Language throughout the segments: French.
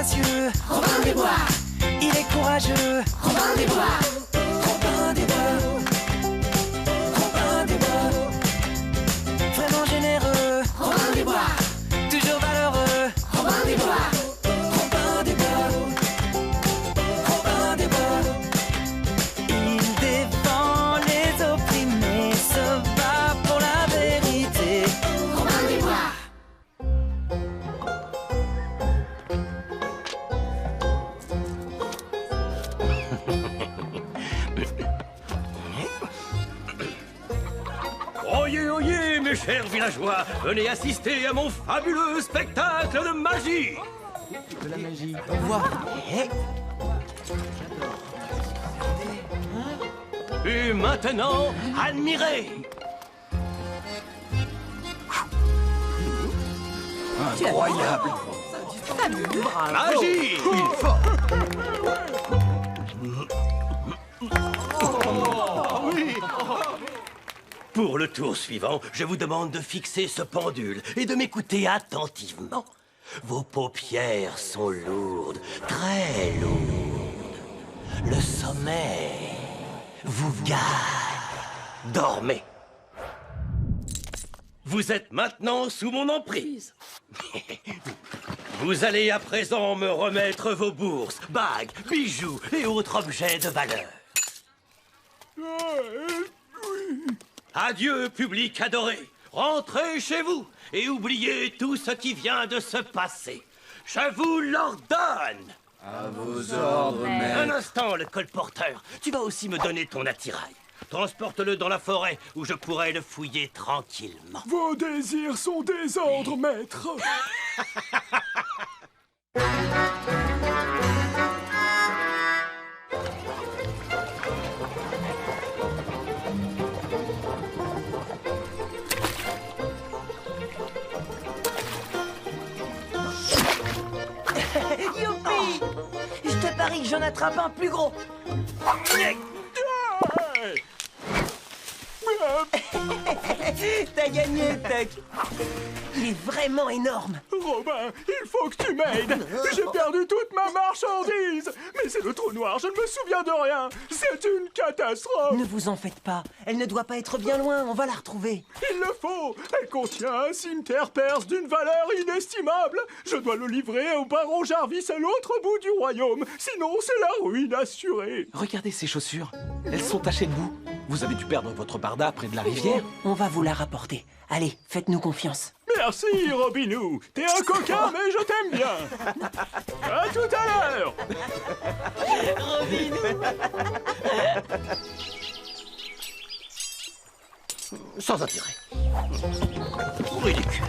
audacieux, Robin des Bois. Il est courageux, Robin des Bois. Robin des Bois. Robin des Bois. Vraiment généreux, Robin des Bois. Toujours valeureux, Robin des Bois. Robin des Bois. Robin des Bois. Il défend les opprimés, se bat pour la vérité. Robin des Bois. Oyez, oyez, mes chers villageois, venez assister à mon fabuleux spectacle de magie. De la magie. On voit. Et maintenant, admirez. Incroyable. Magie. Pour le tour suivant, je vous demande de fixer ce pendule et de m'écouter attentivement. Vos paupières sont lourdes, très lourdes. Le sommeil vous gagne. Dormez. Vous êtes maintenant sous mon emprise. Vous allez à présent me remettre vos bourses, bagues, bijoux et autres objets de valeur. Adieu, public adoré. Rentrez chez vous et oubliez tout ce qui vient de se passer. Je vous l'ordonne. À vos ordres, maître. Un instant, le colporteur. Tu vas aussi me donner ton attirail. Transporte-le dans la forêt où je pourrai le fouiller tranquillement. Vos désirs sont des ordres, maître. Youpi! Je te parie que j'en attrape un plus gros. T'as gagné, Tuck. Il est vraiment énorme. Robin, il faut que tu m'aides. J'ai perdu toute ma marchandise. Mais c'est le trou noir, je ne me souviens de rien. C'est une catastrophe. Ne vous en faites pas. Elle ne doit pas être bien loin. On va la retrouver. Il le faut. Elle contient un cimetière perse d'une valeur inestimable. Je dois le livrer au baron Jarvis à l'autre bout du royaume. Sinon, c'est la ruine assurée. Regardez ces chaussures. Elles sont tachées de boue. Vous avez dû perdre votre barda près de la rivière. On va vous la rapporter. Allez, faites-nous confiance. Merci, Robinou. T'es un coquin, mais je t'aime bien. À tout à l'heure. Sans intérêt. Ridicule.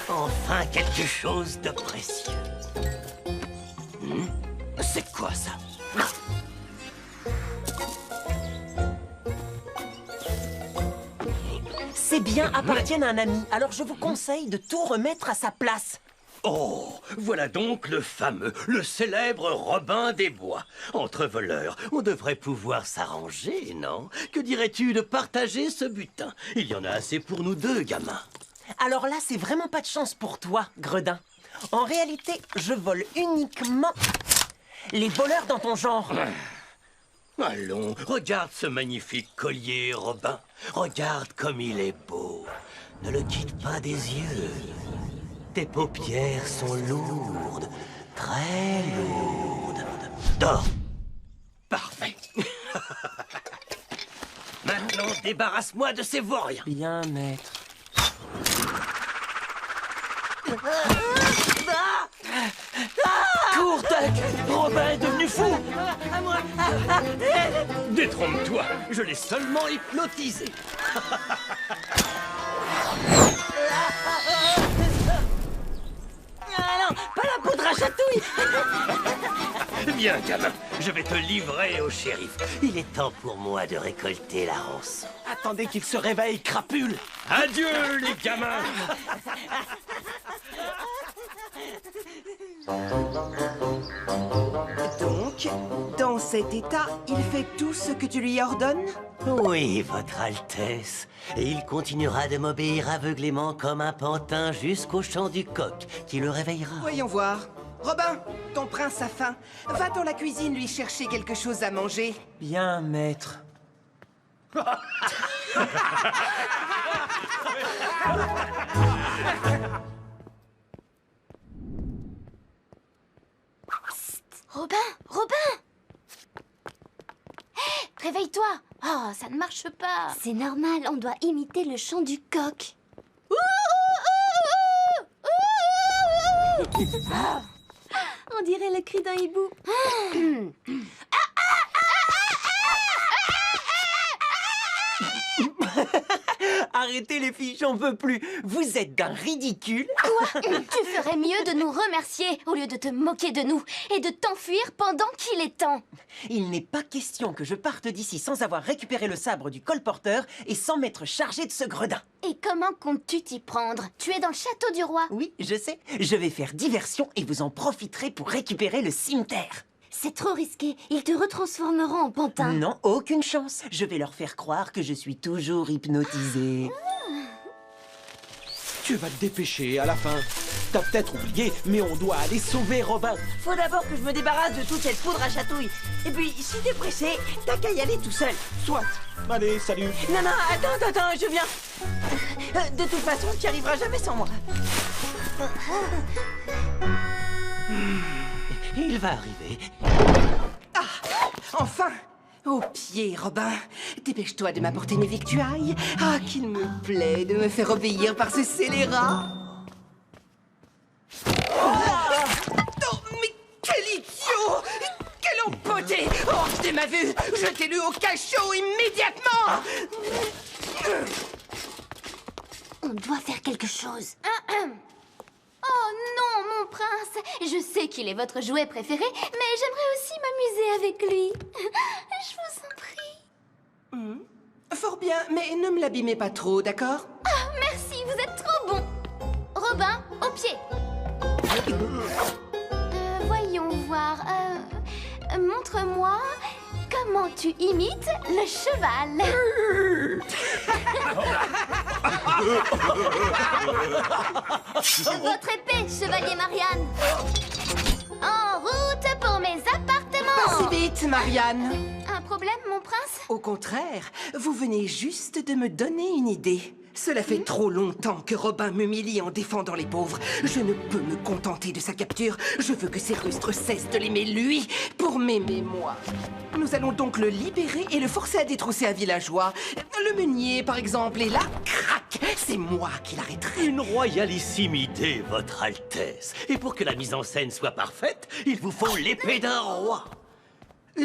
Enfin quelque chose de précieux. C'est quoi ça? Ces biens appartiennent à un ami, alors je vous conseille de tout remettre à sa place. Oh, voilà donc le fameux, le célèbre Robin des Bois. Entre voleurs, on devrait pouvoir s'arranger, non? Que dirais-tu de partager ce butin? Il y en a assez pour nous deux, gamins. Alors là, c'est vraiment pas de chance pour toi, Gredin. En réalité, je vole uniquement les voleurs dans ton genre. Allons, regarde ce magnifique collier, Robin. Regarde comme il est beau. Ne le quitte pas des yeux. Tes paupières sont lourdes, très lourdes. Dors. Parfait. Maintenant, débarrasse-moi de ces vauriens. Bien, maître. Cours, Tuck! Robin est devenu fou! À moi. Détrompe-toi, je l'ai seulement hypnotisé. Ah non, pas la poudre à chatouille. Bien, gamin, je vais te livrer au shérif. Il est temps pour moi de récolter la rançon. Attendez qu'il se réveille, crapule. Adieu, les gamins! Donc, dans cet état, il fait tout ce que tu lui ordonnes? Oui, votre Altesse. Et il continuera de m'obéir aveuglément comme un pantin jusqu'au chant du coq qui le réveillera. Voyons voir. Robin, ton prince a faim. Va dans la cuisine lui chercher quelque chose à manger. Bien, maître. Robin, Robin! Hé, réveille-toi! Oh, ça ne marche pas. C'est normal, on doit imiter le chant du coq. On dirait le cri d'un hibou. Arrêtez les filles, j'en veux plus. Vous êtes d'un ridicule. Quoi? Tu ferais mieux de nous remercier au lieu de te moquer de nous et de t'enfuir pendant qu'il est temps. Il n'est pas question que je parte d'ici sans avoir récupéré le sabre du colporteur et sans m'être chargé de ce gredin. Et comment comptes-tu t'y prendre? Tu es dans le château du roi. Oui, je sais. Je vais faire diversion et vous en profiterez pour récupérer le cimetière. C'est trop risqué, ils te retransformeront en pantin. Non, aucune chance. Je vais leur faire croire que je suis toujours hypnotisé. Tu vas te dépêcher à la fin. T'as peut-être oublié, mais on doit aller sauver Robin. Faut d'abord que je me débarrasse de toute cette poudre à chatouille. Et puis, si t'es pressé, t'as qu'à y aller tout seul. Soit. Allez, salut. Non, attends, je viens. De toute façon, tu n'y arriveras jamais sans moi. Il va arriver. Enfin! Au pied, Robin. Dépêche-toi de m'apporter mes victuailles. Ah, qu'il me plaît de me faire obéir par ce scélérat. Oh, mais quel idiot! Quel empoté! Hors de ma vue! Jetez-le au cachot immédiatement! On doit faire quelque chose. Oh non, mon prince! Je sais qu'il est votre jouet préféré, mais j'aimerais aussi m'amuser avec lui. Je vous en prie. Fort bien, mais ne me l'abîmez pas trop, d'accord? Ah, merci, vous êtes trop bon. Robin, au pied. Voyons voir. Montre-moi comment tu imites le cheval. Votre épée, chevalier Marianne. En route pour mes appartements. Pas si vite, Marianne. Un problème, mon prince? Au contraire, vous venez juste de me donner une idée. Cela fait trop longtemps que Robin m'humilie en défendant les pauvres. Je ne peux me contenter de sa capture. Je veux que ses rustres cessent de l'aimer lui pour m'aimer moi. Nous allons donc le libérer et le forcer à détrousser un villageois. Le meunier, par exemple, et là, crac, c'est moi qui l'arrêterai. Une royalissimité, votre Altesse. Et pour que la mise en scène soit parfaite, il vous faut l'épée d'un roi.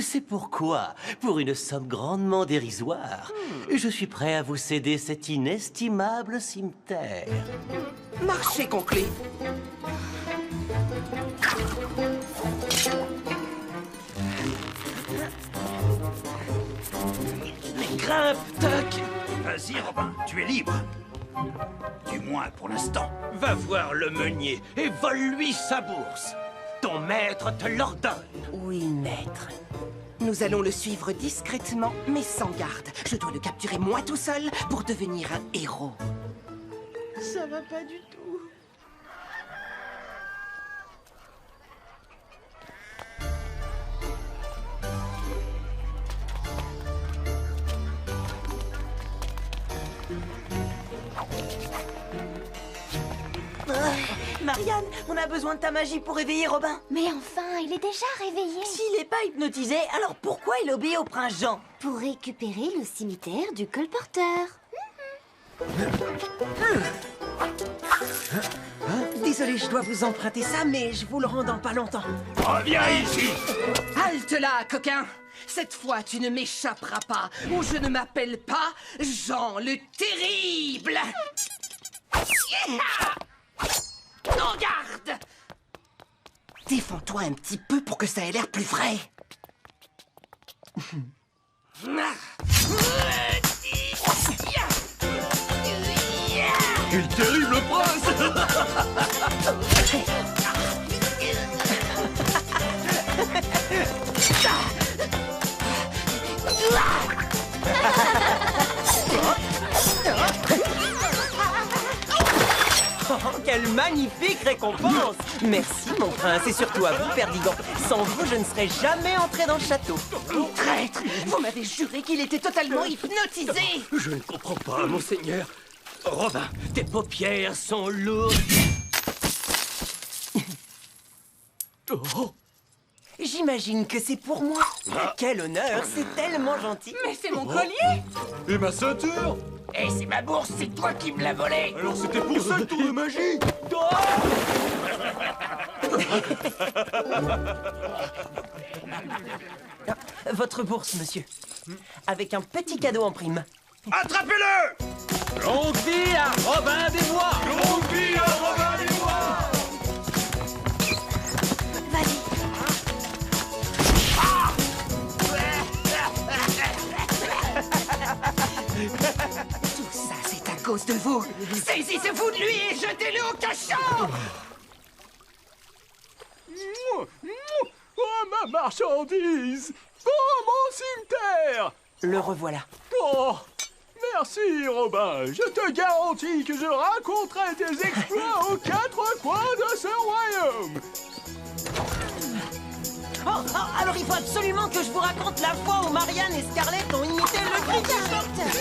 C'est pourquoi, pour une somme grandement dérisoire, je suis prêt à vous céder cet inestimable cimetière. Marché conclu. Grimpe, toc. Vas-y, Robin, tu es libre. Du moins pour l'instant. Va voir le meunier et vole-lui sa bourse. Ton maître te l'ordonne. Oui, maître. Nous allons le suivre discrètement, mais sans garde. Je dois le capturer moi tout seul pour devenir un héros. Ça va pas du tout. Marianne, on a besoin de ta magie pour réveiller Robin. Mais enfin, il est déjà réveillé. S'il n'est pas hypnotisé, alors pourquoi il obéit au prince Jean? Pour récupérer le cimetière du colporteur. Désolé, je dois vous emprunter ça, mais je vous le rends dans pas longtemps. Reviens ici. Halte là, coquin! Cette fois, tu ne m'échapperas pas, ou je ne m'appelle pas Jean le Terrible! En garde! Défends-toi un petit peu pour que ça ait l'air plus vrai. Quel terrible prince. Oh, Quelle magnifique récompense! Merci, mon prince, et surtout à vous, Perdigan. Sans vous, je ne serais jamais entré dans le château. Traître! Vous m'avez juré qu'il était totalement hypnotisé! Je ne comprends pas, monseigneur. Robin, tes paupières sont lourdes. Oh. J'imagine que c'est pour moi. Quel honneur, c'est tellement gentil. Mais c'est mon collier! Et ma ceinture? Eh, c'est ma bourse, c'est toi qui me l'as volée. Alors c'était pour ça le tour de magie? Votre bourse, monsieur. Avec un petit cadeau en prime. Attrapez-le! Longue vie à Robin des Bois! Longue vie à Robin des Bois! Tout ça, c'est à cause de vous! Saisissez-vous de lui et jetez-le au cachot! Oh, ma marchandise! Oh, mon cimetière! Le revoilà. Oh! Merci, Robin. Je te garantis que je raconterai tes exploits aux quatre coins de ce royaume. Oh, alors il faut absolument que je vous raconte la fois où Marianne et Scarlett ont imité le cri du chanteur.